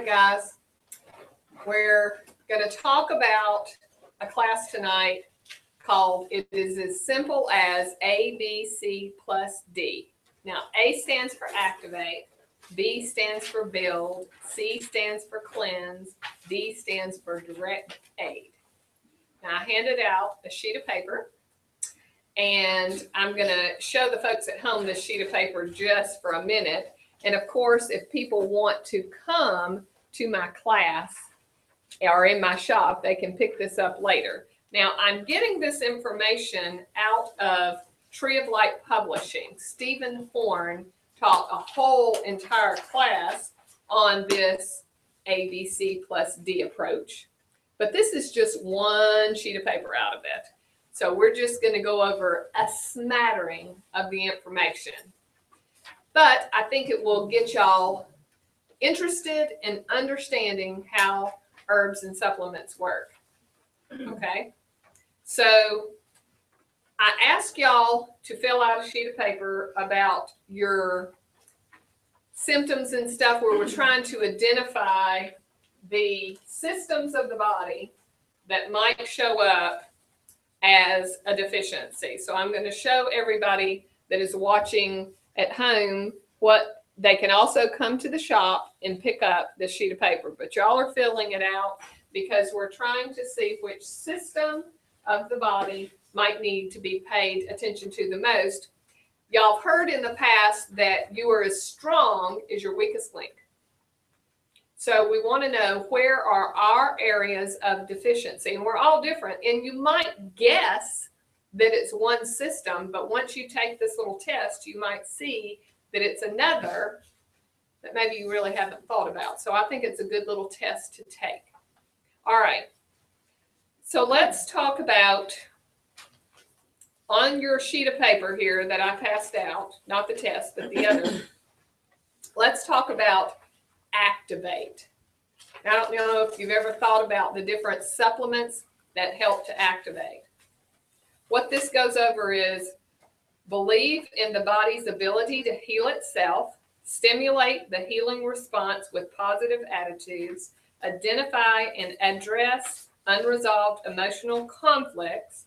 guys. We're going to talk about a class tonight called It Is As Simple as A, B, C plus D. Now, A stands for activate, B stands for build, C stands for cleanse, D stands for direct aid. Now, I handed out a sheet of paper, and I'm going to show the folks at home this sheet of paper just for a minute. And of course, if people want to come to my class or in my shop, they can pick this up later. Now, I'm getting this information out of Tree of Light Publishing. Stephen Horn taught a whole entire class on this ABC plus D approach. But this is just one sheet of paper out of it. So we're just going to go over a smattering of the information. But I think it will get y'all interested in understanding how herbs and supplements work. Okay? So I ask y'all to fill out a sheet of paper about your symptoms and stuff where we're trying to identify the systems of the body that might show up as a deficiency. So I'm going to show everybody that is watching at home what they can also come to the shop and pick up this sheet of paper. But y'all are filling it out because we're trying to see which system of the body might need to be paid attention to the most. Y'all have heard in the past that you are as strong as your weakest link. So we want to know where are our areas of deficiency, and we're all different. And you might guess that it's one system, but once you take this little test, you might see that it's another that maybe you really haven't thought about. So I think it's a good little test to take. All right. So let's talk about, on your sheet of paper here that I passed out, not the test, but the other, let's talk about activate. I don't know if you've ever thought about the different supplements that help to activate. What this goes over is believe in the body's ability to heal itself, stimulate the healing response with positive attitudes, identify and address unresolved emotional conflicts,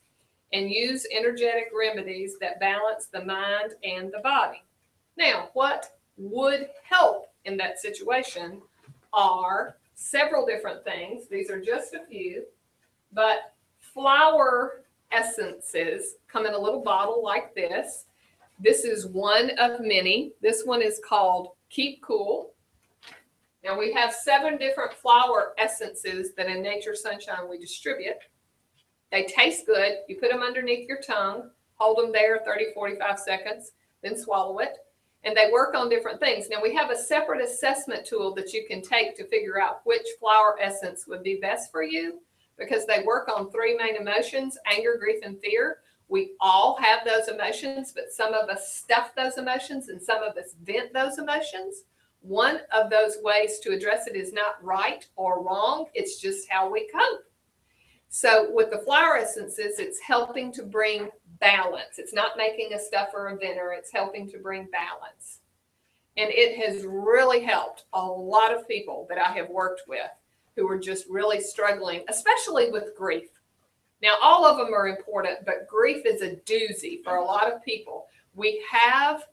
and use energetic remedies that balance the mind and the body. Now, what would help in that situation are several different things. These are just a few, but flower essences come in a little bottle like this. This is one of many. This one is called Keep Cool. Now we have 7 different flower essences that in Nature Sunshine we distribute. They taste good. You put them underneath your tongue, hold them there 30-45 seconds, then swallow it. And they work on different things. Now we have a separate assessment tool that you can take to figure out which flower essence would be best for you, because they work on 3 main emotions: anger, grief, and fear. We all have those emotions, but some of us stuff those emotions and some of us vent those emotions. One of those ways to address it is not right or wrong. It's just how we cope. So with the flower essences, it's helping to bring balance. It's not making a stuff or a venter. It's helping to bring balance. And it has really helped a lot of people that I have worked with who are just really struggling, especially with grief. Now, all of them are important, but grief is a doozy for a lot of people. We have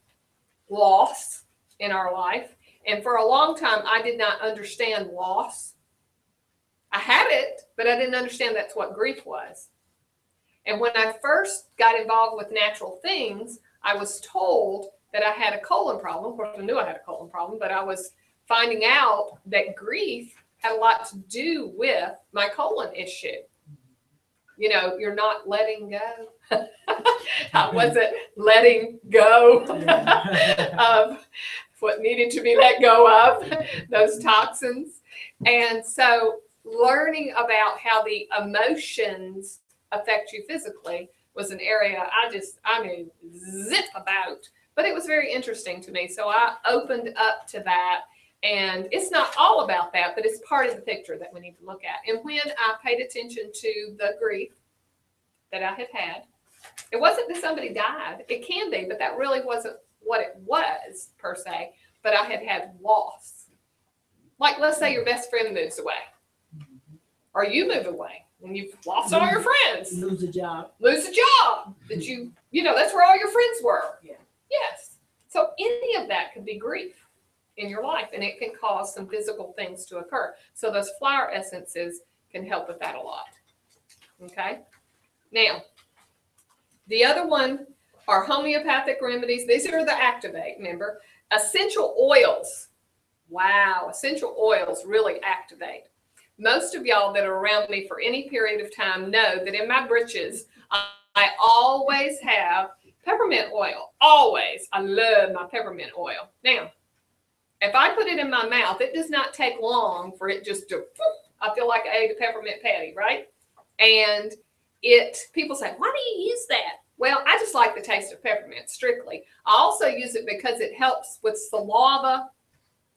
loss in our life. And for a long time, I did not understand loss. I had it, but I didn't understand that's what grief was. And when I first got involved with natural things, I was told that I had a colon problem. Of course, I knew I had a colon problem, but I was finding out that grief had a lot to do with my colon issue. You know, you're not letting go. I wasn't letting go of what needed to be let go of, those toxins. And so learning about how the emotions affect you physically was an area I knew zip about, but it was very interesting to me. So I opened up to that, and it's not all about that, but it's part of the picture that we need to look at. And when I paid attention to the grief that I had, it wasn't that somebody died. It can be, but that really wasn't what it was per se, but I had loss. Like, let's say your best friend moves away, or you move away, and you've lost all your friends. Lose a job. Lose a job that you know, that's where all your friends were. Yeah. Yes. So any of that could be grief in your life, and it can cause some physical things to occur. So those flower essences can help with that a lot. Okay. Now, the other one are homeopathic remedies. These are the activate, remember. Essential oils. Wow, essential oils really activate. Most of y'all that are around me for any period of time know that in my britches, I always have peppermint oil. Always. I love my peppermint oil. Now, if I put it in my mouth, it does not take long for it just to, I feel like I ate a peppermint patty, right? And people say, why do you use that? Well, I just like the taste of peppermint, strictly. I also use it because it helps with saliva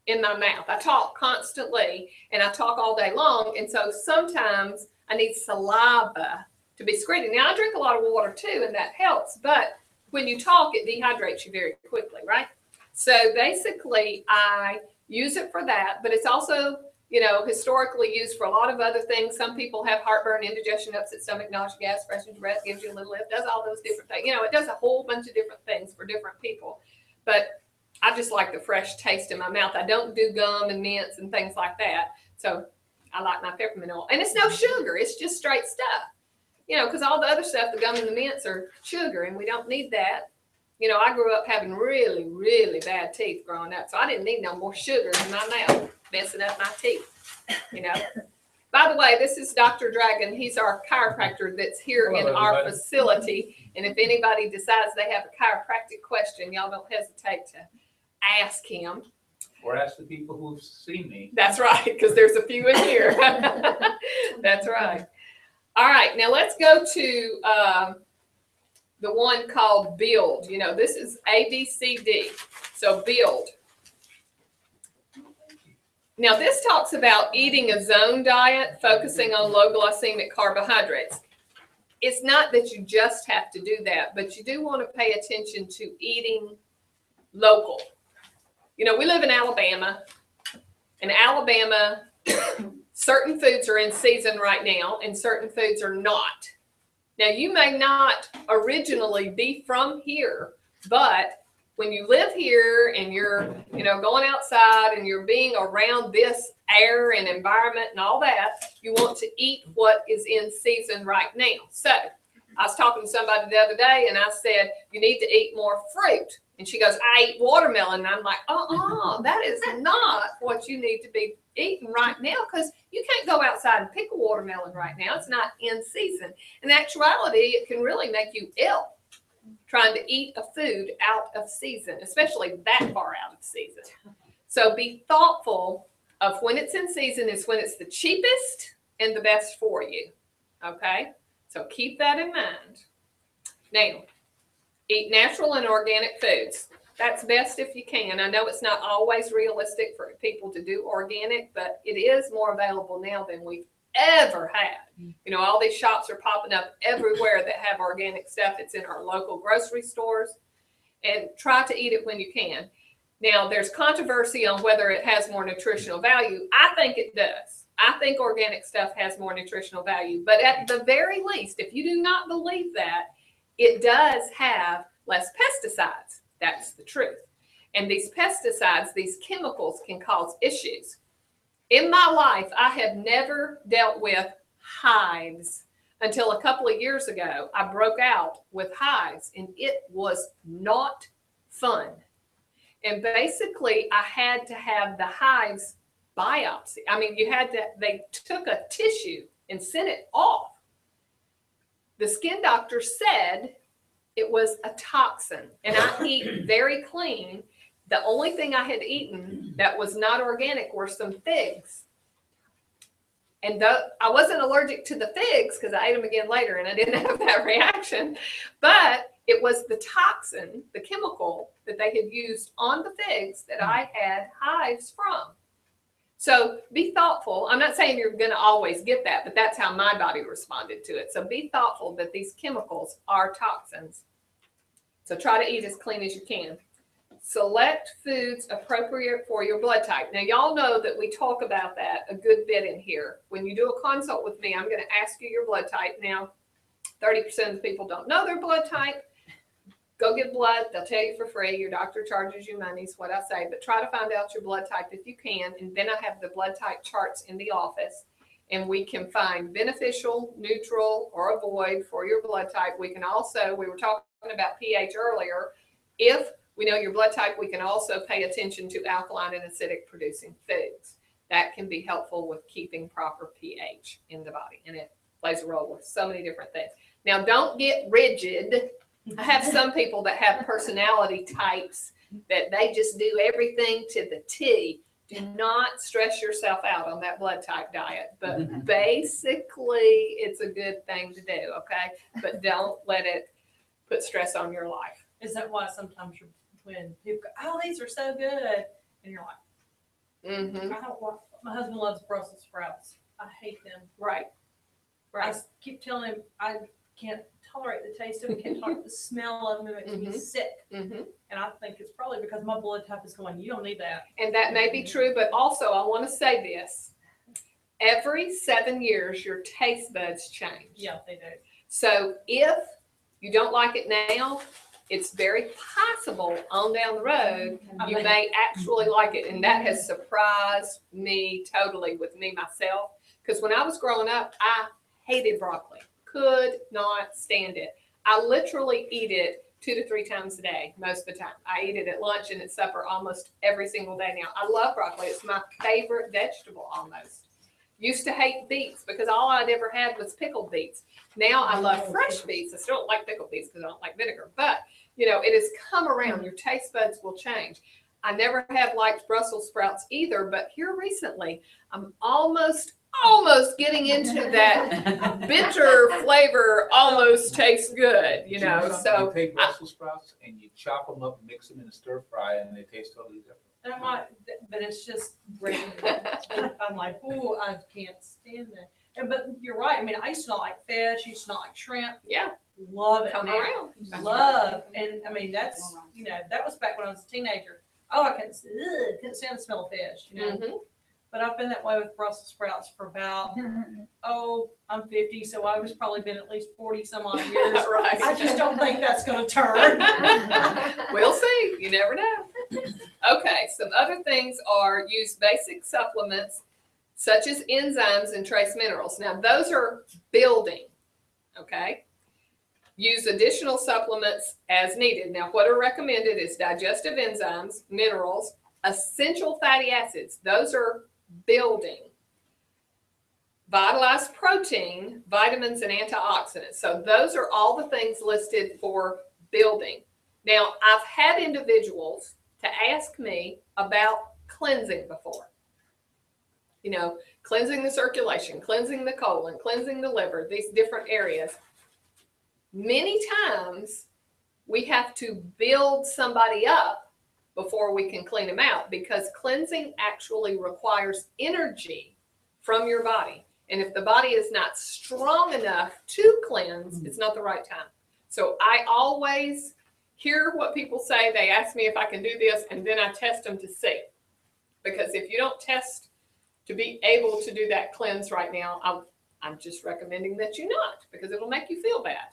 in my mouth. I talk constantly, and I talk all day long, and so sometimes I need saliva to be secreted. Now, I drink a lot of water too, and that helps, but when you talk, it dehydrates you very quickly, right? So basically, I use it for that, but it's also, you know, historically used for a lot of other things. Some people have heartburn, indigestion, upset stomach, nausea, gas, freshens your breath, gives you a little lift, does all those different things. You know, it does a whole bunch of different things for different people. But I just like the fresh taste in my mouth. I don't do gum and mints and things like that. So I like my peppermint oil. And it's no sugar. It's just straight stuff. You know, because all the other stuff, the gum and the mints are sugar, and we don't need that. You know, I grew up having really, really bad teeth growing up. So I didn't need no more sugar in my mouth, messing up my teeth, you know. By the way, this is Dr. Dragon. He's our chiropractor that's here in our facility. And if anybody decides they have a chiropractic question, y'all don't hesitate to ask him. Or ask the people who've seen me. That's right, because there's a few in here. That's right. All right, now let's go to the one called Build. You know, this is ABCD. So Build. Now this talks about eating a zone diet, focusing on low glycemic carbohydrates. It's not that you just have to do that, but you do want to pay attention to eating local. You know, we live in Alabama. In Alabama, certain foods are in season right now and certain foods are not. Now, you may not originally be from here, but when you live here and you're, you know, going outside and you're being around this air and environment and all that, you want to eat what is in season right now. So I was talking to somebody the other day and I said, you need to eat more fruit. And she goes, I eat watermelon. And I'm like, that is not what you need to be eating right now, because you can't go outside and pick a watermelon right now. It's not in season. In actuality, it can really make you ill trying to eat a food out of season, especially that far out of season. So be thoughtful of when it's in season is when it's the cheapest and the best for you. Okay? So keep that in mind. Now, eat natural and organic foods. That's best if you can. I know it's not always realistic for people to do organic, but it is more available now than we've ever had. You know, all these shops are popping up everywhere that have organic stuff. It's in our local grocery stores, and try to eat it when you can. Now, there's controversy on whether it has more nutritional value. I think it does. I think organic stuff has more nutritional value, but at the very least, if you do not believe that, it does have less pesticides. That's the truth. And these pesticides, these chemicals, can cause issues. In my life, I have never dealt with hives until a couple of years ago. I broke out with hives, and it was not fun. And basically, I had to have the hives biopsy. I mean, they took a tissue and sent it off. The skin doctor said it was a toxin, and I eat very clean. The only thing I had eaten that was not organic were some figs. And I wasn't allergic to the figs because I ate them again later and I didn't have that reaction. But it was the toxin, the chemical that they had used on the figs that I had hives from. So be thoughtful. I'm not saying you're going to always get that, but that's how my body responded to it. So be thoughtful that these chemicals are toxins. So try to eat as clean as you can. Select foods appropriate for your blood type. Now, y'all know that we talk about that a good bit in here. When you do a consult with me, I'm going to ask you your blood type. Now, 30% of the people don't know their blood type. Go get blood. They'll tell you for free. Your doctor charges you money is what I say. But try to find out your blood type if you can. And then I have the blood type charts in the office. And we can find beneficial, neutral, or avoid for your blood type. We can also, we were talking about pH earlier. If we know your blood type, we can also pay attention to alkaline and acidic producing foods. That can be helpful with keeping proper pH in the body. And it plays a role with so many different things. Now, don't get rigid. I have some people that have personality types that they just do everything to the T. Do not stress yourself out on that blood type diet. But basically, it's a good thing to do, okay? But don't let it put stress on your life. Is that why sometimes when people go, oh, these are so good, and you're like, I don't want, my husband loves Brussels sprouts. I hate them. Right. I keep telling him I can't tolerate the taste of them, can't tolerate the smell of them, it makes me sick. And I think it's probably because my blood type is going, you don't need that. And that may be true, but also I want to say this. Every 7 years, your taste buds change. Yeah, they do. So if you don't like it now, it's very possible on down the road, you may actually like it. And that has surprised me totally with me myself. Because when I was growing up, I hated broccoli. Could not stand it. I literally eat it 2 to 3 times a day most of the time. I eat it at lunch and at supper almost every single day now. I love broccoli. It's my favorite vegetable almost. Used to hate beets because all I'd ever had was pickled beets. Now I love fresh beets. I still don't like pickled beets because I don't like vinegar. But, you know, it has come around. Your taste buds will change. I never have liked Brussels sprouts either, but here recently, I'm almost getting into that bitter flavor, almost tastes good, you know. So you take Brussels sprouts and you chop them up, mix them in a stir fry, and they taste totally different. And I'm like, but it's just great. I'm like, oh, I can't stand that. And but you're right. I mean, I used to not like fish. I used to not like shrimp. yeah, Love it. come now. around. Love. And I mean, that's, you know, that was back when I was a teenager. Oh, I couldn't stand the smell of fish, you know. But I've been that way with Brussels sprouts for about, I'm 50, so I was probably been at least 40 some odd years. Right. I just don't think that's going to turn. We'll see. You never know. Okay, some other things are use basic supplements such as enzymes and trace minerals. Now, those are building, okay? Use additional supplements as needed. Now, what are recommended is digestive enzymes, minerals, essential fatty acids. Those are building. Vitalized protein, vitamins, and antioxidants. So those are all the things listed for building. Now, I've had individuals to ask me about cleansing before. You know, cleansing the circulation, cleansing the colon, cleansing the liver, these different areas. Many times we have to build somebody up before we can clean them out, because cleansing actually requires energy from your body. And if the body is not strong enough to cleanse, it's not the right time. So I always hear what people say. They ask me if I can do this, and then I test them to see. Because if you don't test to be able to do that cleanse right now, I'm just recommending that you not, because it'll make you feel bad.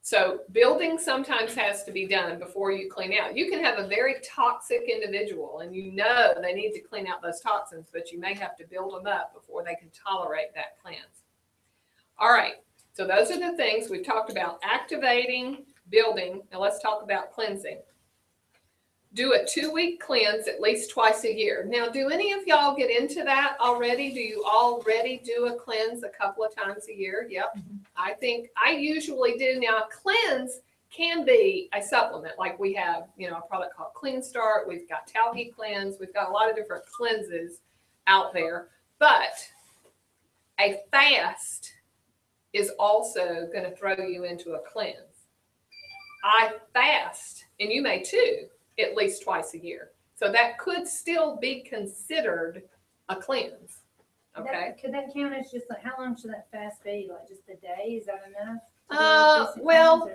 So building sometimes has to be done before you clean out. You can have a very toxic individual and you know they need to clean out those toxins, but you may have to build them up before they can tolerate that cleanse. All right, so those are the things we've talked about: activating, building. Now let's talk about cleansing. Do a 2-week cleanse at least twice a year. Now, do any of y'all get into that already? Do you already do a cleanse a couple of times a year? Yep. I think I usually do. Now, a cleanse can be a supplement. Like we have, you know, a product called Clean Start. We've got Talgi Cleanse. We've got a lot of different cleanses out there. But a fast is also going to throw you into a cleanse. I fast, and you may too, at least twice a year. So that could still be considered a cleanse. Okay. Could that count as just like, how long should that fast be? Like just a day? Is that enough? Well,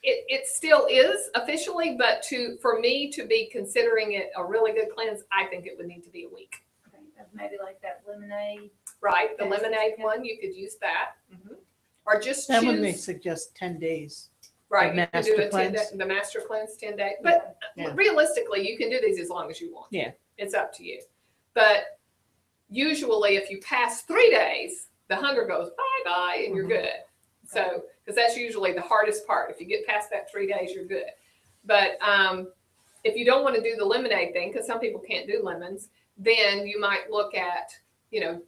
it still is officially, but for me to be considering it a really good cleanse, I think it would need to be a week. Okay, maybe like that lemonade. Right, the Okay. lemonade one, you could use that. Or just That one may choose, suggest 10 days. right, you can do master a 10 day, cleanse. the master cleanse 10 day. But Yeah. realistically, you can do these as long as you want. Yeah. It's up to you. But usually if you pass 3 days, the hunger goes bye-bye and you're good. So, because that's usually the hardest part. If you get past that 3 days, you're good. But if you don't want to do the lemonade thing, because some people can't do lemons, then you might look at,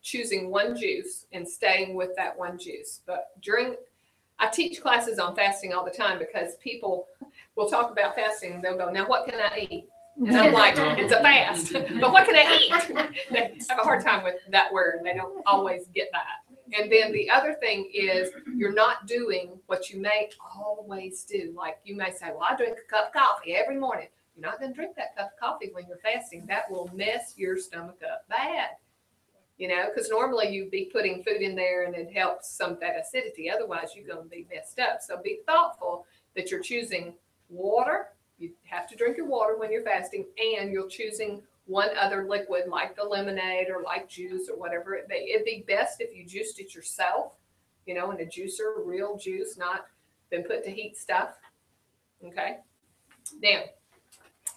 choosing one juice and staying with that one juice. But I teach classes on fasting all the time because people will talk about fasting and they'll go, now what can I eat? And I'm like, it's a fast, but what can I eat? They have a hard time with that word. They don't always get that. And then the other thing is you're not doing what you may always do. Like you may say, well, I drink a cup of coffee every morning. You're not going to drink that cup of coffee when you're fasting. That will mess your stomach up bad. Because normally you'd be putting food in there and it helps some of that acidity. Otherwise, you're going to be messed up. So be thoughtful that you're choosing water. You have to drink your water when you're fasting, and you're choosing one other liquid like the lemonade or like juice or whatever it be. It'd be best if you juiced it yourself, in a juicer, real juice, not been put to heat stuff. Okay. Now,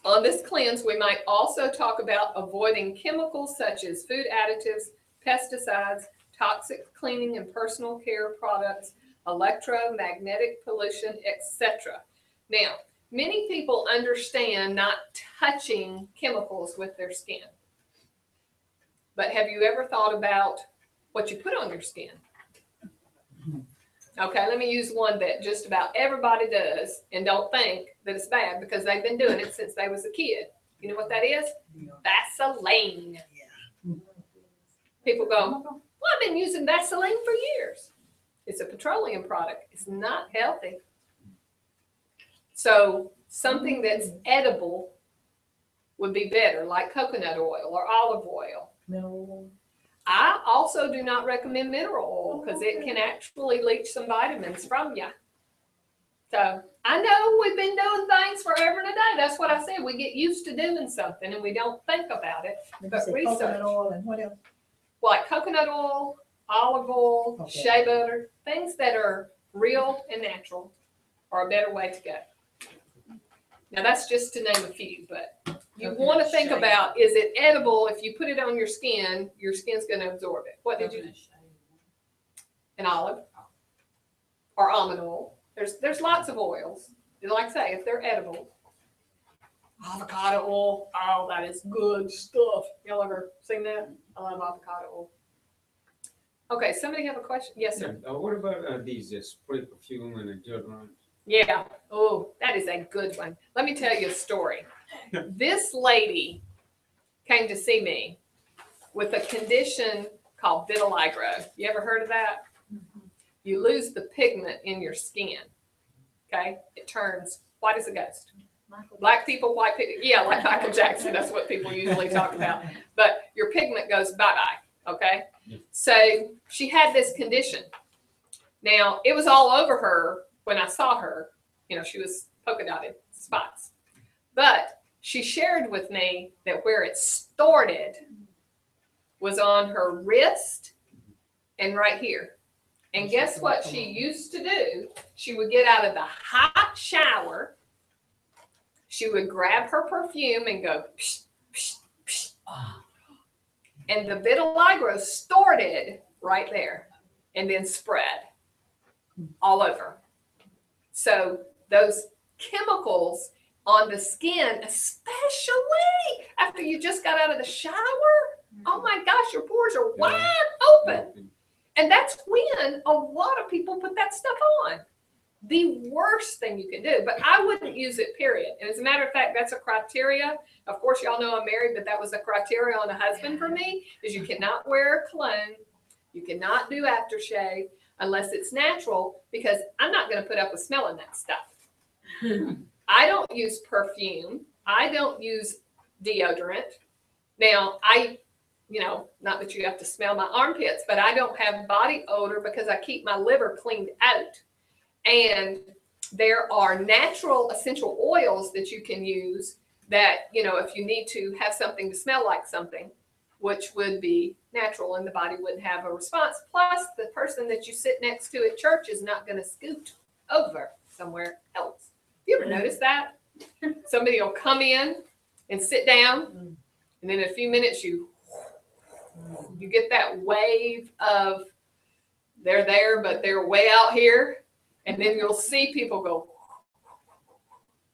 on this cleanse, we might also talk about avoiding chemicals such as food additives, pesticides, toxic cleaning and personal care products, electromagnetic pollution, etc. Now, many people understand not touching chemicals with their skin. But have you ever thought about what you put on your skin? Okay, let me use one that just about everybody does and don't think that it's bad because they've been doing it since they was a kid. You know what that is? Vaseline. People go, well, I've been using Vaseline for years. It's a petroleum product. It's not healthy. So something that's edible would be better, like coconut oil or olive oil. No. I also do not recommend mineral oil because it can actually leach some vitamins from you. So I know we've been doing things forever and a day. That's what I said. We get used to doing something and we don't think about it. But research. Coconut oil and what else? Like coconut oil, olive oil, Okay. shea butter, things that are real and natural are a better way to go. Now that's just to name a few, but you Okay. want to think about, is it edible? If you put it on your skin's going to absorb it. What did you? An olive or almond oil. There's lots of oils. And like I say, if they're edible. Avocado oil. Oh, that is good stuff. Y'all ever seen that? I love avocado oil. Okay, somebody have a question? Yes, sir. What about these spray perfume and deodorant? Yeah. Oh, that is a good one. Let me tell you a story. This lady came to see me with a condition called vitiligo. You ever heard of that? You lose the pigment in your skin. Okay? It turns white as a ghost. Black people, white people. Yeah, like Michael Jackson. That's what people usually talk about. But your pigment goes bye-bye. Okay? So she had this condition. Now, it was all over her when I saw her. She was polka dotted spots. But she shared with me that where it started was on her wrist and right here. And guess what she used to do? She would get out of the hot shower. She would grab her perfume and go, psh, psh, psh. And the vitiligo started right there and then spread all over. So those chemicals on the skin, especially after you just got out of the shower, oh my gosh, your pores are wide open. And that's when a lot of people put that stuff on. The worst thing you can do, but I wouldn't use it, period. And as a matter of fact, that's a criteria. Of course, y'all know I'm married, but that was a criteria on a husband for me, is you cannot wear cologne. You cannot do aftershave unless it's natural, because I'm not going to put up with smelling that stuff. I don't use perfume. I don't use deodorant. Now, not that you have to smell my armpits, but I don't have body odor because I keep my liver cleaned out. And there are natural essential oils that you can use that, you know, if you need to have something to smell like something, which would be natural and the body wouldn't have a response. Plus, the person that you sit next to at church is not going to scoot over somewhere else. You ever notice that? Somebody will come in and sit down, and then in a few minutes you get that wave of they're there, but they're way out here, and then you'll see people go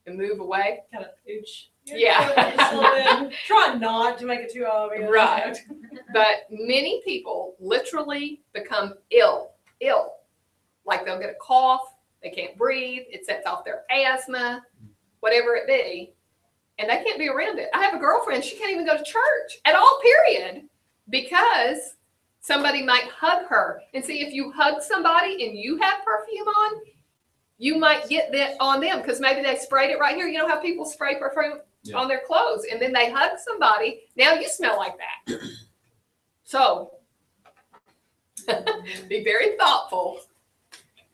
and move away. Kind of ooch. Yeah. Try not to make it too obvious. Right. But many people literally become ill. Like they'll get a cough, they can't breathe, it sets off their asthma, whatever it be, and they can't be around it. I have a girlfriend, she can't even go to church at all, period, because somebody might hug her. And see, if you hug somebody and you have perfume on, you might get that on them because maybe they sprayed it right here. You know how people spray perfume on their clothes and then they hug somebody. Now you smell like that. So be very thoughtful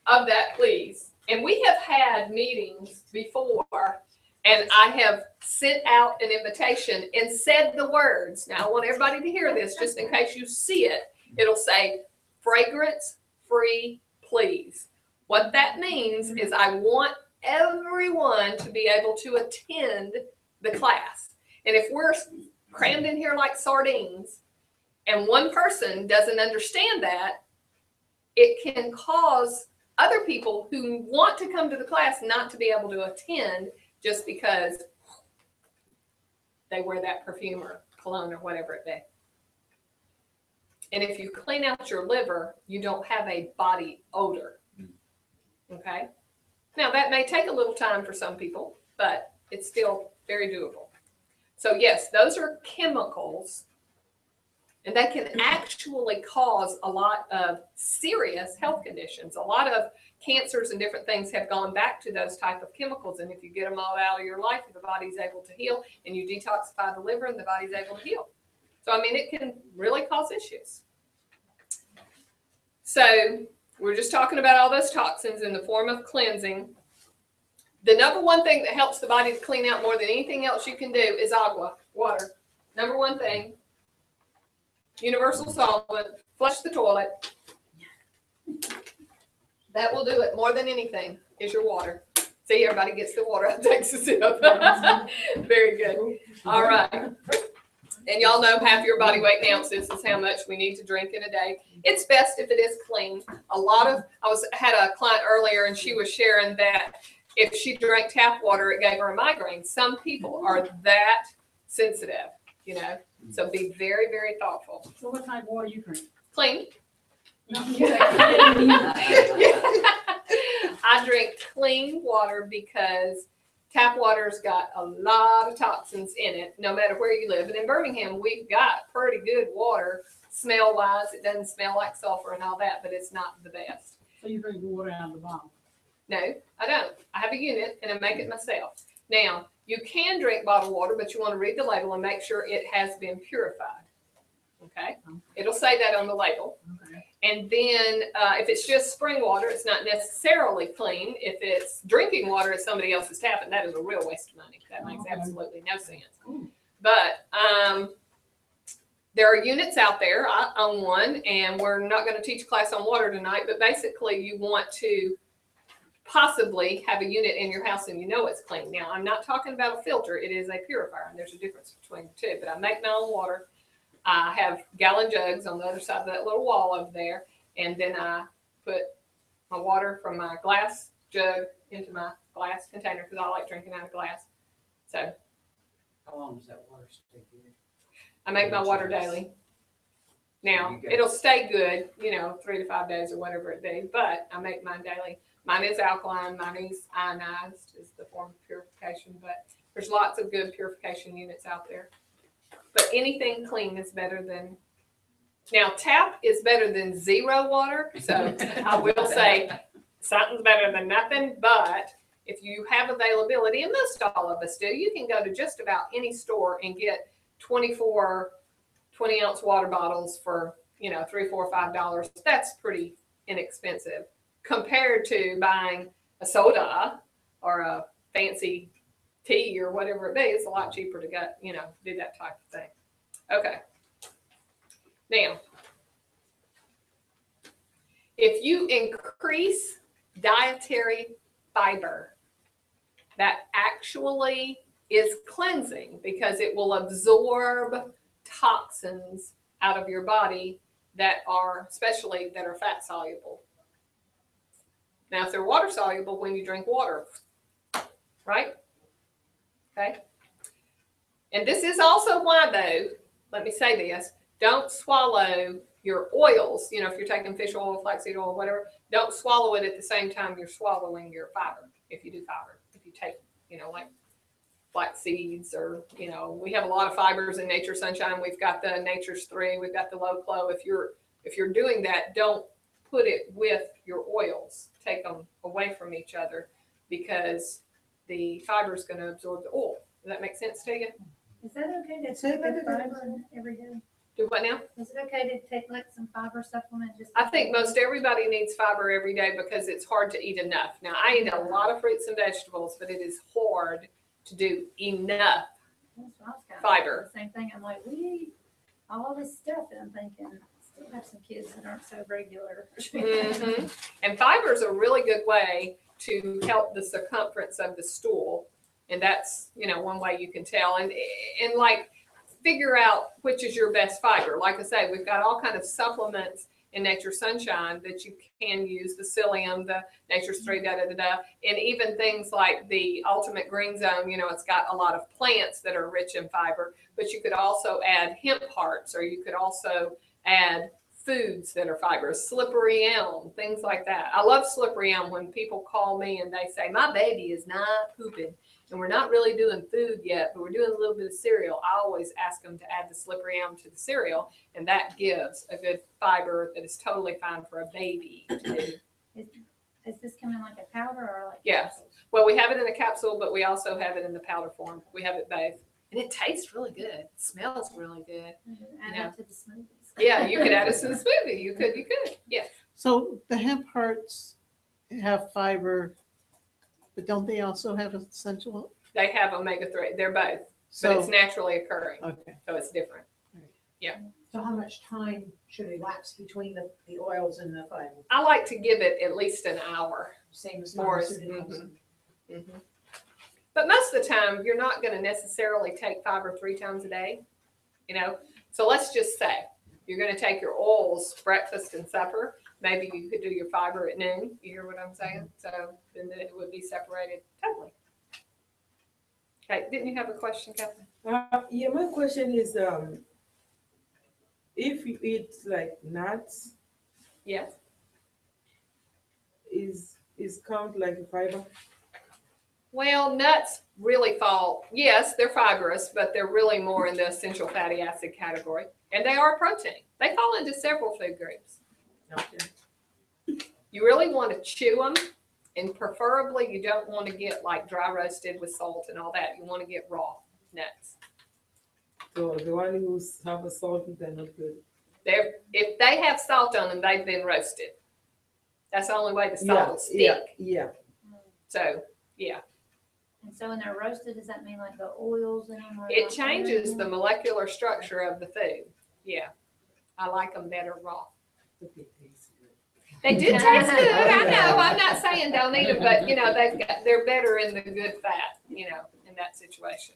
of that, please. And we have had meetings before, and I have sent out an invitation and said the words. Now I want everybody to hear this just in case you see it. It'll say fragrance free, please. What that means is I want everyone to be able to attend the class. And if we're crammed in here like sardines and one person doesn't understand that, it can cause other people who want to come to the class not to be able to attend just because they wear that perfume or cologne or whatever it be. And if you clean out your liver, you don't have a body odor. Okay? Now, that may take a little time for some people, but it's still very doable. So, yes, those are chemicals, and they can actually cause a lot of serious health conditions. A lot of cancers and different things have gone back to those type of chemicals, and if you get them all out of your life, the body's able to heal, and you detoxify the liver, and the body's able to heal. So, I mean, it can really cause issues. So, we're just talking about all those toxins in the form of cleansing. The number one thing that helps the body to clean out more than anything else you can do is agua, water. Number one thing, universal solvent, flush the toilet. That will do it more than anything, is your water. See, everybody gets the water out, takes a sip. Very good. All right. And y'all know half your body weight in ounces is how much we need to drink in a day. It's best if it is clean. I had a client earlier and she was sharing that if she drank tap water, it gave her a migraine. Some people are that sensitive, you know, so be very, very thoughtful. So what type of water you drink? Clean. No. I drink clean water because tap water's got a lot of toxins in it, no matter where you live. And in Birmingham, we've got pretty good water, smell-wise. It doesn't smell like sulfur and all that, but it's not the best. So you drink water out of the bottle? No, I don't. I have a unit, and I make it myself. Now, you can drink bottled water, but you want to read the label and make sure it has been purified. Okay? It'll say that on the label. Okay. And then if it's just spring water, it's not necessarily clean. If it's drinking water at somebody else's tap, and that is a real waste of money. That makes absolutely no sense. But there are units out there. I own one, and we're not going to teach a class on water tonight, but basically you want to possibly have a unit in your house and you know it's clean. Now, I'm not talking about a filter. It is a purifier, and there's a difference between the two. But I make my own water. I have gallon jugs on the other side of that little wall over there, and then I put my water from my glass jug into my glass container because I like drinking out of glass. So How long does that water stay good? I make my water daily. Now, it'll stay good, 3 to 5 days or whatever it be, but I make mine daily. Mine is alkaline, mine is ionized, is the form of purification, but there's lots of good purification units out there. But anything clean is better than, now tap is better than zero water. So I will say something's better than nothing, but if you have availability, and most all of us do, you can go to just about any store and get 24 20-ounce water bottles for, $3, $4, $5. That's pretty inexpensive compared to buying a soda or a fancy tea or whatever it be. It's a lot cheaper to get, do that type of thing. Okay. Now, if you increase dietary fiber, that actually is cleansing because it will absorb toxins out of your body that are, especially that are fat soluble. Now, if they're water soluble, when you drink water, right? Okay. And this is also why, though, let me say this, don't swallow your oils. If you're taking fish oil, flaxseed oil, whatever, don't swallow it at the same time you're swallowing your fiber. If you do fiber, if you take, like flax seeds or, we have a lot of fibers in Nature Sunshine. We've got the Nature's 3, we've got the low flow. If you're doing that, don't put it with your oils. Take them away from each other because the fiber is going to absorb the oil. Does that make sense to you? Is that okay to take a fiber every day? Do what now? Is it okay to take like some fiber supplement? I think most everybody needs fiber every day because it's hard to eat enough. Now, I eat a lot of fruits and vegetables, but it is hard to do enough fiber. Same thing. I'm like, we eat all this stuff, and I'm thinking, still have some kids that aren't so regular. Mm-hmm. And fiber is a really good way to help the circumference of the stool, and that's one way you can tell. And like, figure out which is your best fiber. Like I say, we've got all kind of supplements in Nature Sunshine that you can use, the psyllium, the Nature's 3, and even things like the Ultimate Green Zone, it's got a lot of plants that are rich in fiber, but you could also add hemp hearts, or you could also add foods that are fibrous, slippery elm, things like that. I love slippery elm when people call me and they say, my baby is not pooping. And we're not really doing food yet, but we're doing a little bit of cereal. I always ask them to add the slippery elm to the cereal, and that gives a good fiber that is totally fine for a baby to do. Is this coming like a powder or like? Yes. capsules? Well, we have it in a capsule, but we also have it in the powder form. We have it both. And it tastes really good. It smells really good. Add that to the smoothies. Yeah, you could add it to the smoothie. You could. Yeah. So the hemp hearts have fiber, but don't they also have essential? They have omega-3. They're both, but So, it's naturally occurring. okay. So it's different. So how much time should elapse between the oils and the fiber? I like to give it at least an hour. Same as More is- pharmaceuticals. Mhm. But most of the time, you're not going to necessarily take fiber 3 times a day, So let's just say you're going to take your oils breakfast and supper. Maybe you could do your fiber at noon. You hear what I'm saying? So then it would be separated totally. Okay, didn't you have a question, Captain? Yeah, my question is, if you eat like nuts, Yes. is count like a fiber? Well, nuts really fall, yes, they're fibrous, but they're really more in the essential fatty acid category. And they are protein. They fall into several food groups. Okay. You really want to chew them, and preferably you don't want to get like dry roasted with salt and all that. You want to get raw nuts. So the one who have a salt, they're not good. If they have salt on them, they've been roasted. That's the only way the salt will stick. Yeah. So, yeah. And so when they're roasted, does that mean like the oils in them? Are It like changes the oil? molecular structure of the food. Yeah. I like them better raw. Okay, thanks. They do taste good. I know. I'm not saying don't eat them, but they're better in the good fat, in that situation.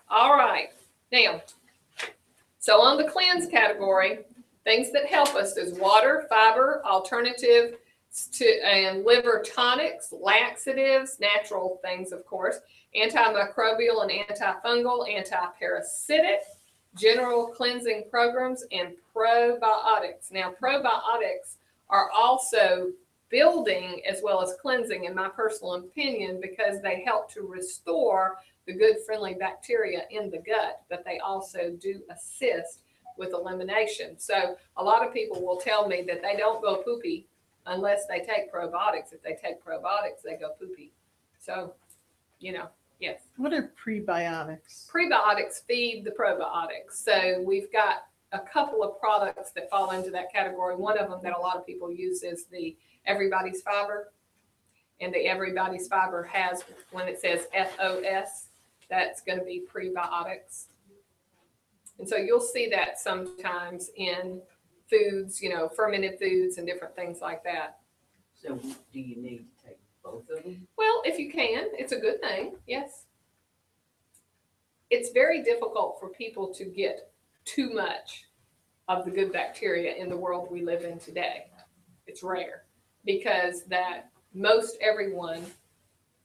All right. Now, so on the cleanse category, things that help us is water, fiber, alternative and liver tonics, laxatives, natural things, of course, antimicrobial and antifungal, antiparasitic, general cleansing programs, and probiotics. Now, probiotics are also building as well as cleansing, in my personal opinion, because they help to restore the good friendly bacteria in the gut, but they also do assist with elimination. So a lot of people will tell me that they don't go poopy unless they take probiotics. If they take probiotics, they go poopy. So, yes. What are prebiotics? Prebiotics feed the probiotics. So we've got a couple of products that fall into that category. One of them that a lot of people use is the Everybody's Fiber. And the Everybody's Fiber has, when it says FOS, that's going to be prebiotics. And so you'll see that sometimes in foods, fermented foods and different things like that. So do you need to take both of them? Well, if you can, it's a good thing, yes. It's very difficult for people to get too much of the good bacteria in the world we live in today. It's rare because that most everyone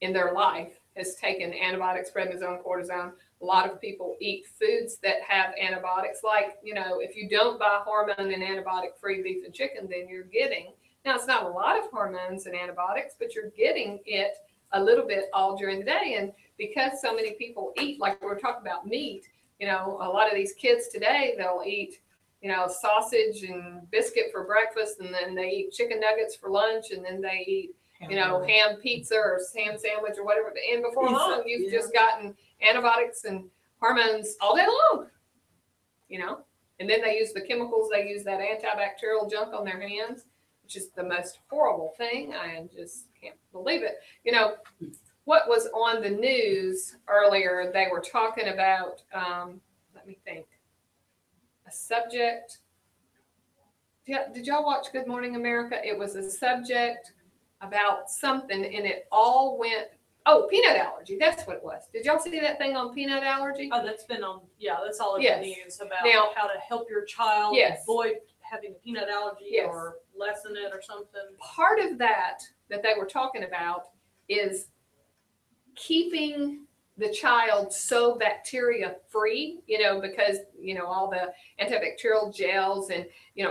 in their life has taken antibiotics, prednisone, cortisone. A lot of people eat foods that have antibiotics, like, if you don't buy hormone and antibiotic-free beef and chicken, then you're getting, now it's not a lot of hormones and antibiotics, but you're getting it a little bit all during the day. And because so many people eat, like we were talking about meat, a lot of these kids today, they'll eat, sausage and biscuit for breakfast, and then they eat chicken nuggets for lunch, and then they eat, ham pizza or ham sandwich or whatever. And before long, you've just gotten antibiotics and hormones all day long, and then they use the chemicals, they use that antibacterial junk on their hands, which is the most horrible thing. I just can't believe it. What was on the news earlier, they were talking about, let me think, a subject. Did y'all watch Good Morning America? It was a subject about something, and it all went, peanut allergy. That's what it was. Did y'all see that thing on peanut allergy? Oh, that's been on, that's all over Yes. the news about Now- how to help your child Yes. avoid having a peanut allergy Yes. or lessen it or something. Part of that they were talking about is keeping the child so bacteria free, because, all the antibacterial gels and,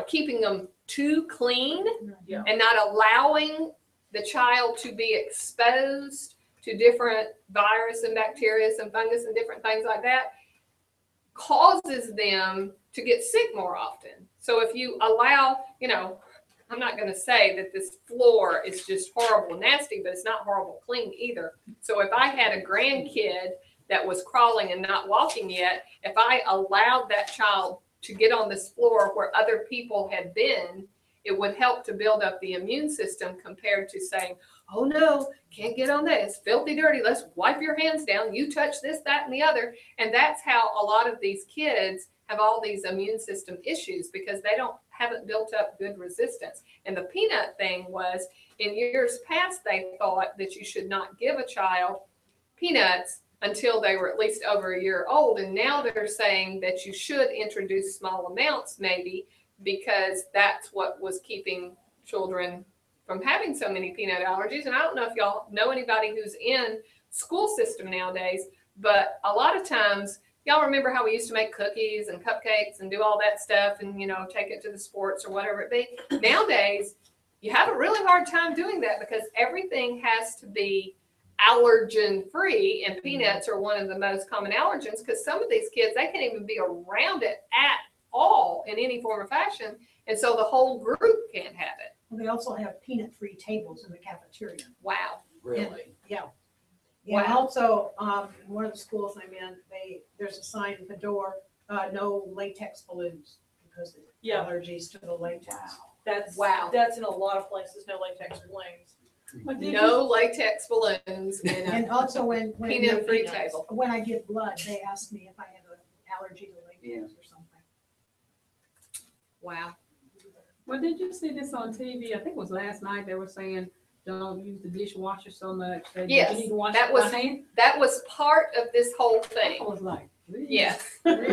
keeping them too clean Yeah. and not allowing the child to be exposed to different virus and bacteria and fungus and different things like that causes them to get sick more often. So if you allow, I'm not going to say that this floor is just horrible and nasty, but it's not horrible clean either. So if I had a grandkid that was crawling and not walking yet, if I allowed that child to get on this floor where other people had been, it would help to build up the immune system compared to saying, oh no, can't get on that. It's filthy dirty. Let's wipe your hands down. You touch this, that, and the other. And that's how a lot of these kids have all these immune system issues, because they haven't built up good resistance. And the peanut thing was, in years past, they thought that you should not give a child peanuts until they were at least over a year old. And now they're saying that you should introduce small amounts maybe, because that's what was keeping children from having so many peanut allergies. And I don't know if y'all know anybody who's in school system nowadays, but a lot of times, y'all remember how we used to make cookies and cupcakes and do all that stuff and, take it to the sports or whatever it be. Nowadays, you have a really hard time doing that because everything has to be allergen free, and peanuts are one of the most common allergens, because some of these kids, they can't even be around it at all in any form or fashion. And so the whole group can't have it. Well, they also have peanut-free tables in the cafeteria. Wow. Really? Yeah. Wow. And also, one of the schools I'm in, there's a sign at the door, no latex balloons because of Yeah. allergies to the latex. Wow. That's in a lot of places, no latex balloons. No latex balloons in a And also when peanut-free table. when I give blood, they ask me if I have an allergy to latex or something. Wow. Well, did you see this on TV? I think it was last night. They were saying, don't use the dishwasher so much. That Yes, you need to wash that it was- by hand. That was part of this whole I thing. was like, really? Yes. Really?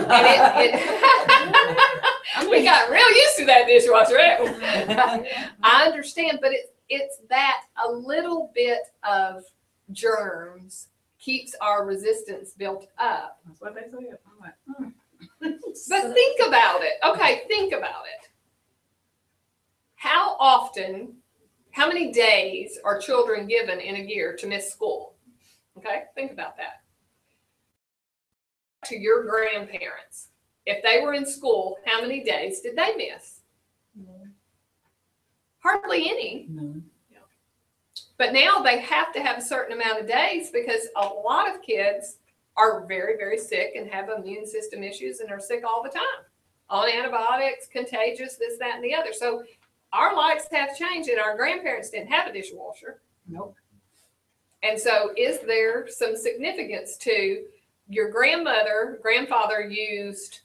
And we got real used to that dishwasher. I understand, but it's that a little bit of germs keeps our resistance built up. That's what they said. I'm like, But think about it. Okay, think about it. How often, how many days are children given in a year to miss school? Okay, think about that. To your grandparents, if they were in school, how many days did they miss? Hardly any. no. But now they have to have a certain amount of days because a lot of kids are very, very sick and have immune system issues and are sick all the time on antibiotics, contagious, this, that, and the other. So our lives have changed, and our grandparents didn't have a dishwasher. Nope. And so is there some significance to your grandfather used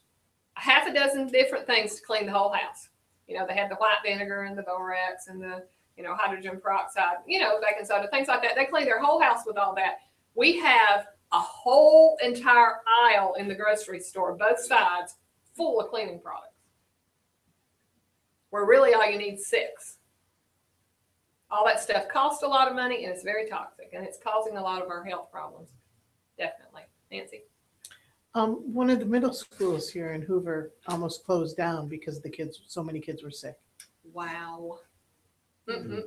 half a dozen different things to clean the whole house. You know, they had the white vinegar and the borax and the, hydrogen peroxide, baking soda, things like that. They cleaned their whole house with all that. We have a whole entire aisle in the grocery store, both sides, full of cleaning products. Where really all you need is 6. All that stuff costs a lot of money and it's very toxic and it's causing a lot of our health problems. Definitely. Nancy? One of the middle schools here in Hoover almost closed down because so many kids were sick. Wow. And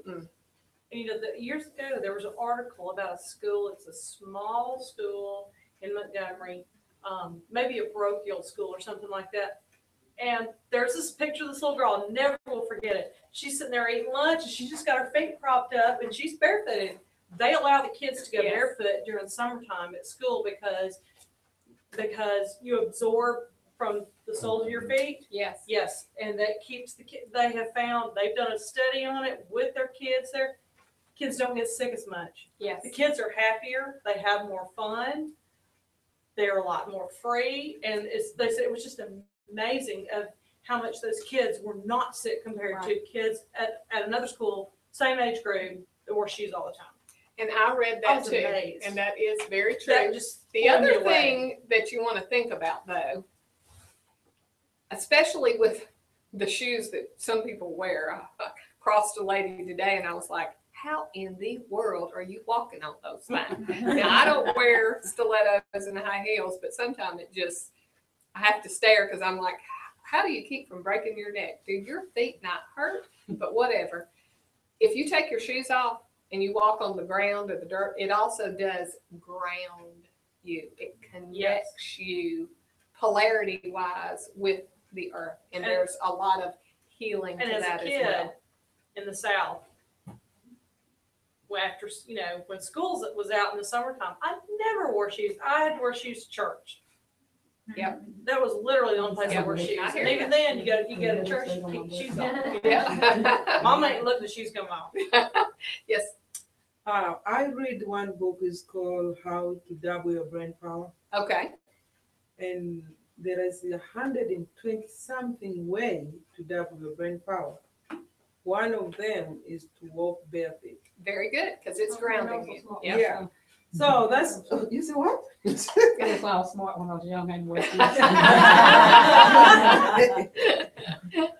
years ago, there was an article about a school. It's a small school in Montgomery, maybe a parochial school or something like that. And there's this picture of this little girl. I never will forget it. She's sitting there eating lunch and she just got her feet propped up and she's barefooted. They allow the kids to go barefoot during summertime at school because you absorb from the soles of your feet. Yes. Yes, and that keeps the kid. They've done a study on it with their kids. Their kids don't get sick as much. Yes. The kids are happier. They have more fun. They're a lot more free, and they said it was just amazing of how much those kids were not sick compared to kids at another school, same age group, that wore shoes all the time. And I read I that was too. amazed. And that is very true. That just The blew me other away. thing that you want to think about, though, especially with the shoes that some people wear, I crossed a lady today and I was like, how in the world are you walking on those things? Now, I don't wear stilettos and high heels, but sometimes I have to stare because I'm like, how do you keep from breaking your neck? Do your feet not hurt? But whatever. If you take your shoes off and you walk on the ground or the dirt, it also does ground you. It connects you polarity-wise with the earth. And there's a lot of healing to that as well. In the South, after, when schools was out in the summertime, I never wore shoes. I had to wear shoes to church. Yep. That was literally the only place I Yep. wore shoes. I hear And even you. then, you go to church, you keep your shoes on. Yeah. Mom ain't letting the shoes come off. Yes. I read one book is called How to Double Your Brain Power, Okay. and there is 120 something way to double your brain power. One of them is to walk barefoot. Very good, because it's grounding you. Yep. Yeah. So that's you see what? That's why I was smart when I was young and worked.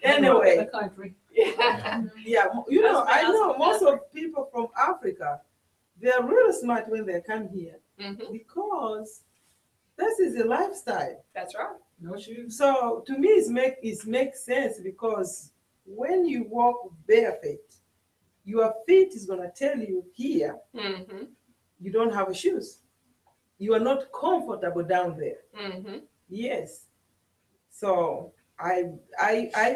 Anyway, The country. Yeah. yeah, I know most of people from Africa, they're really smart when they come here Mhm. because this is a lifestyle. That's right. No shoes. So to me, it makes sense because when you walk barefoot, your feet is gonna tell you here Mm-hmm. you don't have shoes. You are not comfortable down there. Mm-hmm. Yes. So I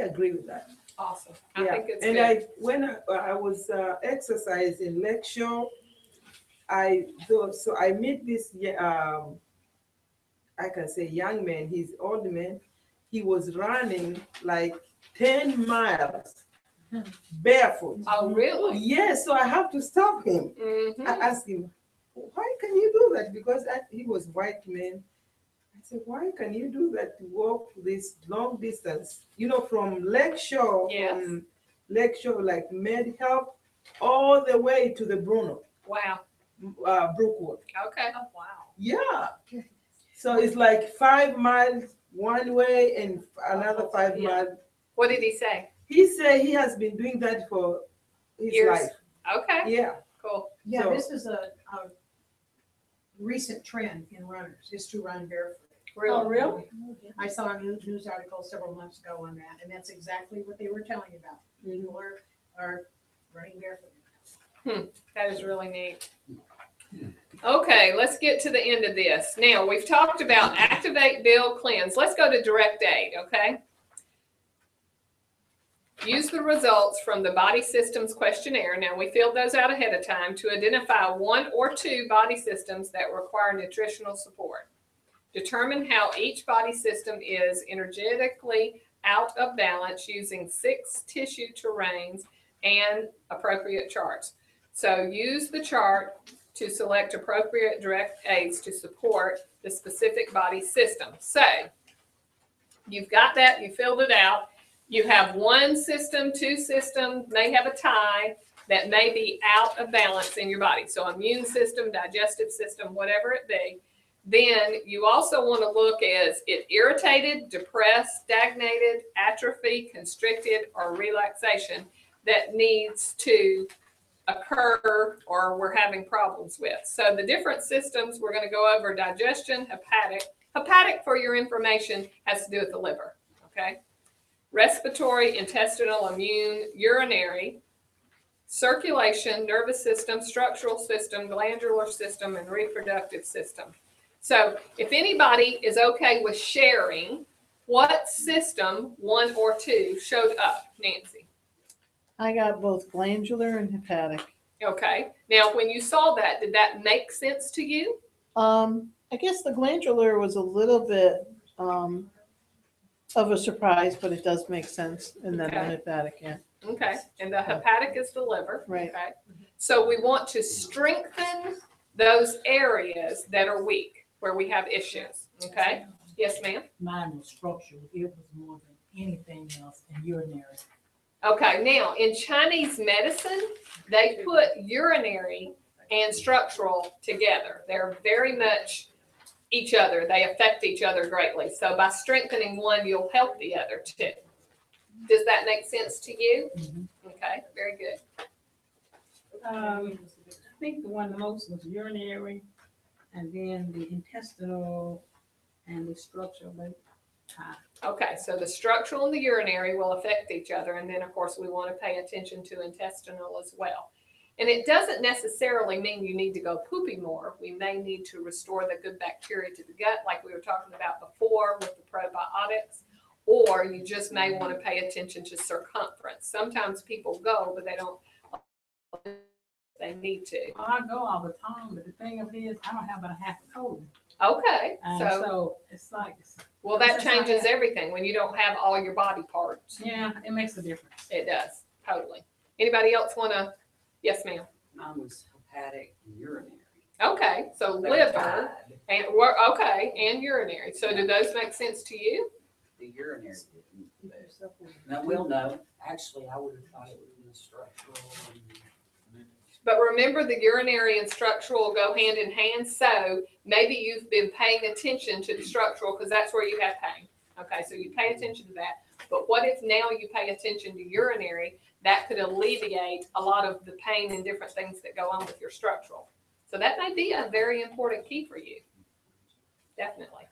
agree with that. Awesome. I Yeah. think it's And good. when I was exercising lecture, I meet this I can say young man. He's old man. He was running like 10 miles barefoot. Oh, really? Yes, so I have to stop him. Mm-hmm. I asked him, why can you do that? Because he was white man. I said, why can you do that to walk this long distance? From Lakeshore, Yes. from Lakeshore, like MedHelp, all the way to the Bruno, Wow. Brookwood. Okay. Oh, wow. Yeah. So it's like 5 miles one way and another 5 Yeah. miles. What did he say? He said he has been doing that for his Years. life. Okay. Yeah. Cool. Yeah, So- this is a recent trend in runners, is to run barefoot. Really? really? I saw a news article several months ago on that, and that's exactly what they were telling you about. People are running barefoot. That is really neat. Okay, let's get to the end of this. Now, we've talked about activate, build, cleanse. Let's go to direct aid, okay? Use the results from the body systems questionnaire. Now, we filled those out ahead of time to identify 1 or 2 body systems that require nutritional support. Determine how each body system is energetically out of balance using 6 tissue terrains and appropriate charts. So use the chart to select appropriate direct aids to support the specific body system. So you've got that, you filled it out. You have one system, two systems, may have a tie that may be out of balance in your body. So immune system, digestive system, whatever it be. Then you also want to look as it irritated, depressed, stagnated, atrophy, constricted, or relaxation that needs to occur or we're having problems with. So the different systems, we're going to go over digestion, hepatic. Hepatic, for your information, has to do with the liver, okay? Respiratory, intestinal, immune, urinary, circulation, nervous system, structural system, glandular system, and reproductive system. So if anybody is okay with sharing, what system, one or two, showed up, Nancy? I got both glandular and hepatic. Okay. Now, when you saw that, did that make sense to you? I guess the glandular was a little bit of a surprise, but it does make sense. And then the Okay. hepatic, yeah. Okay. And the hepatic is the liver. Right. Okay. So we want to strengthen those areas that are weak, where we have issues. Okay. Yes, ma'am. Mine was structural. It was more than anything else, and urinary. Okay. Now, in Chinese medicine, they put urinary and structural together. They're very much each other. They affect each other greatly. So by strengthening one, you'll help the other too. Does that make sense to you? Okay, very good. I think the one the most was urinary, and then the intestinal and the structural, like, Okay, so the structural and the urinary will affect each other. And then, of course, we want to pay attention to intestinal as well. And it doesn't necessarily mean you need to go poopy more. We may need to restore the good bacteria to the gut, like we were talking about before with the probiotics. Or you just may want to pay attention to circumference. Sometimes people go, but they don't. They need to. well, I go all the time, but the thing of it is, I don't have but a half a colon. Okay, And so so it's like, well, that changes everything when you don't have all your body parts. yeah, it makes a difference. It does, totally. Anybody else want to? Yes, ma'am. Mine was hepatic and urinary. Okay, so They're liver tied. and okay, and urinary. So do those make sense to you? The urinary didn't. No, we'll know. Actually, I would have thought it would have been structural. But remember, the urinary and structural go hand in hand. So maybe you've been paying attention to the structural because that's where you have pain. Okay, so you pay attention to that. But what if now you pay attention to urinary? That could alleviate a lot of the pain and different things that go on with your structural. So that may be a very important key for you. Definitely.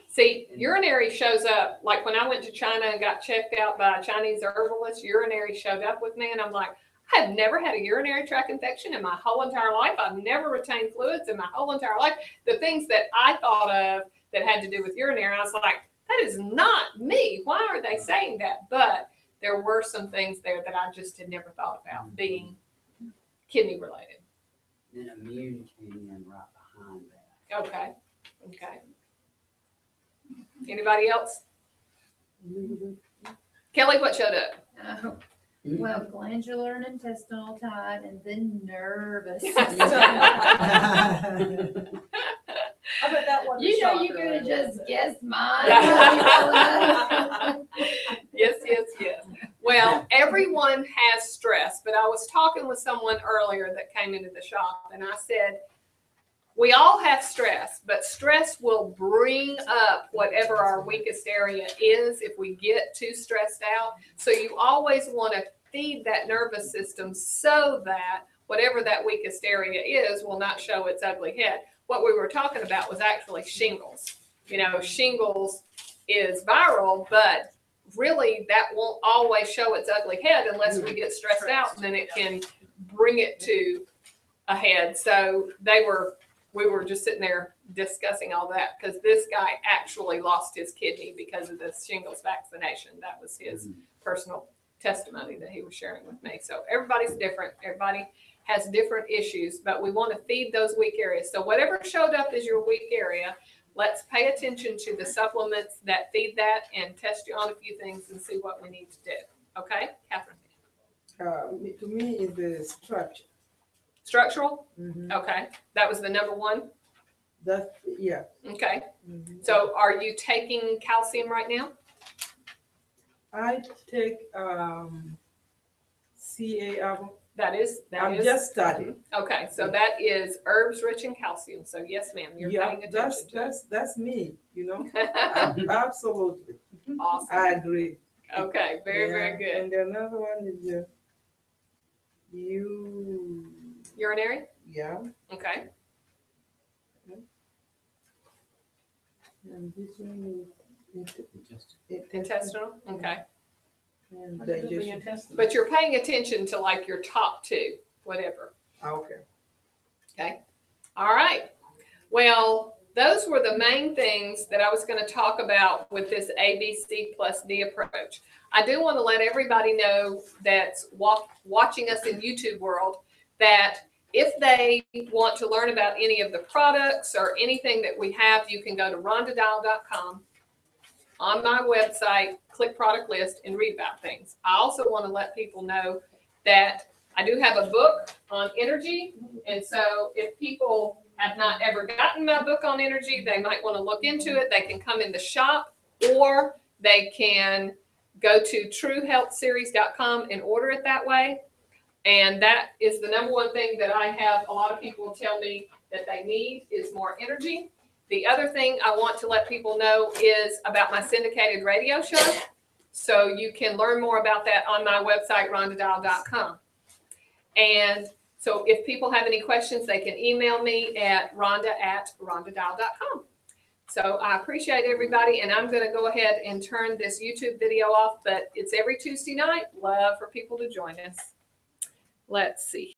See, urinary shows up, like when I went to China and got checked out by a Chinese herbalist, urinary showed up with me and I'm like, I've never had a urinary tract infection in my whole entire life. I've never retained fluids in my whole entire life. The things that I thought of that had to do with urinary, I was like, that is not me. Why are they saying that? But there were some things there that I just had never thought about being kidney related. Then immune came in right behind that. Okay. Okay. Anybody else? Kelly, what showed up? Well, glandular and intestinal tied, and then nervous. I bet that wasn't a You know, shocker, you could have was it? just guessed mine. Yes, yes, yes. Well, everyone has stress, but I was talking with someone earlier that came into the shop and I said, we all have stress, but stress will bring up whatever our weakest area is if we get too stressed out. So you always want to feed that nervous system so that whatever that weakest area is will not show its ugly head. What we were talking about was actually shingles. You know, shingles is viral, but really that won't always show its ugly head unless we get stressed out, and then it can bring it to a head. So we were just sitting there discussing all that because this guy actually lost his kidney because of the shingles vaccination. That was his personal testimony that he was sharing with me. So everybody's different. Everybody has different issues, but we want to feed those weak areas. So whatever showed up as your weak area, let's pay attention to the supplements that feed that and test you on a few things and see what we need to do. Okay, Catherine? To me, is the structure. Structural? Mhm. Okay, that was the number one? That's, yeah. Okay, Mhm. so are you taking calcium right now? I take, CAR. That is. I'm just starting. Okay, so that is herbs rich in calcium. So yes, ma'am, you're Yeah, paying that's, attention that's me, you know? to Absolutely. it. Awesome. I agree. Okay, very, very Yeah, good. And another one is, you, Urinary? yeah, Okay. and this one is Intestinal? Okay. and What's good for your digestion. intestines? But you're paying attention to like your top two, whatever. Okay. Okay. All right. Well, those were the main things that I was going to talk about with this ABC plus D approach. I do want to let everybody know that's watching us in YouTube world that if they want to learn about any of the products or anything that we have, you can go to rhondadial.com. On my website, click product list and read about things. I also want to let people know that I do have a book on energy. And so if people have not ever gotten my book on energy, they might want to look into it. They can come in the shop or they can go to truehealthseries.com and order it that way. And that is the number one thing that I have. A lot of people tell me that they need is more energy. The other thing I want to let people know is about my syndicated radio show. So you can learn more about that on my website, rhondadial.com. And so if people have any questions, they can email me at rhonda@rhondadial.com. So I appreciate everybody, and I'm going to go ahead and turn this YouTube video off, but it's every Tuesday night. Love for people to join us. Let's see.